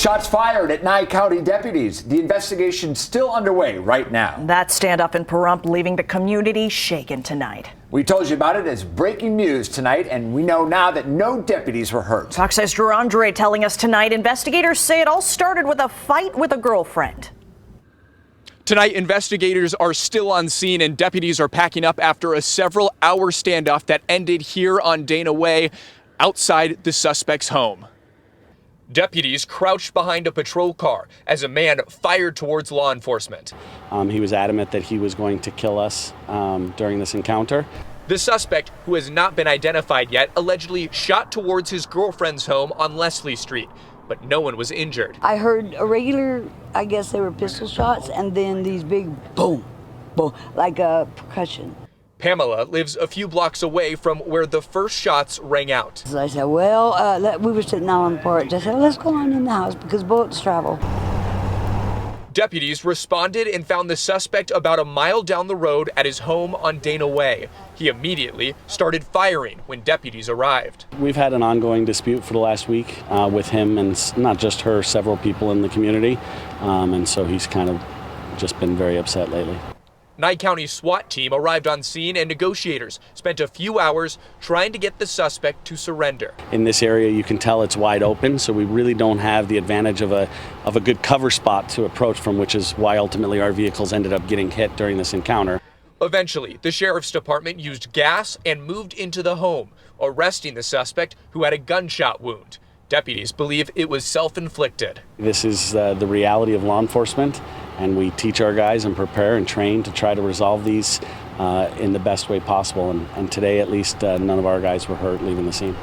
Shots fired at Nye County deputies. The investigation still underway right now. That standoff in Pahrump leaving the community shaken tonight. We told you about it as breaking news tonight, and we know now that no deputies were hurt. Fox 6's Drew Andre telling us tonight investigators say it all started with a fight with a girlfriend. Tonight, investigators are still on scene and deputies are packing up after a several-hour standoff that ended here on Dana Way outside the suspect's home. Deputies crouched behind a patrol car as a man fired towards law enforcement. He was adamant that he was going to kill us during this encounter. The suspect, who has not been identified yet, allegedly shot towards his girlfriend's home on Leslie Street, but no one was injured. I heard a regular, I guess they were pistol shots, and then these big boom, boom, like a percussion. Pamela lives a few blocks away from where the first shots rang out. So I said, well, we were sitting out on the porch. I said, let's go on in the house because bullets travel. Deputies responded and found the suspect about a mile down the road at his home on Dana Way. He immediately started firing when deputies arrived. We've had an ongoing dispute for the last week with him, and not just her, several people in the community. And so he's kind of just been very upset lately. Nye County SWAT team arrived on scene and negotiators spent a few hours trying to get the suspect to surrender. In this area, you can tell it's wide open, so we really don't have the advantage of a good cover spot to approach from, which is why ultimately our vehicles ended up getting hit during this encounter. Eventually, the sheriff's department used gas and moved into the home, arresting the suspect who had a gunshot wound. Deputies believe it was self-inflicted. This is the reality of law enforcement, and we teach our guys and prepare and train to try to resolve these in the best way possible. And today, at least, none of our guys were hurt leaving the scene.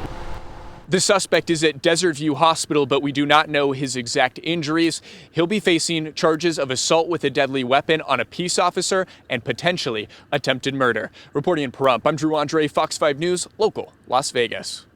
The suspect is at Desert View Hospital, but we do not know his exact injuries. He'll be facing charges of assault with a deadly weapon on a peace officer and potentially attempted murder. Reporting in Pahrump, I'm Drew Andre, Fox 5 News, local, Las Vegas.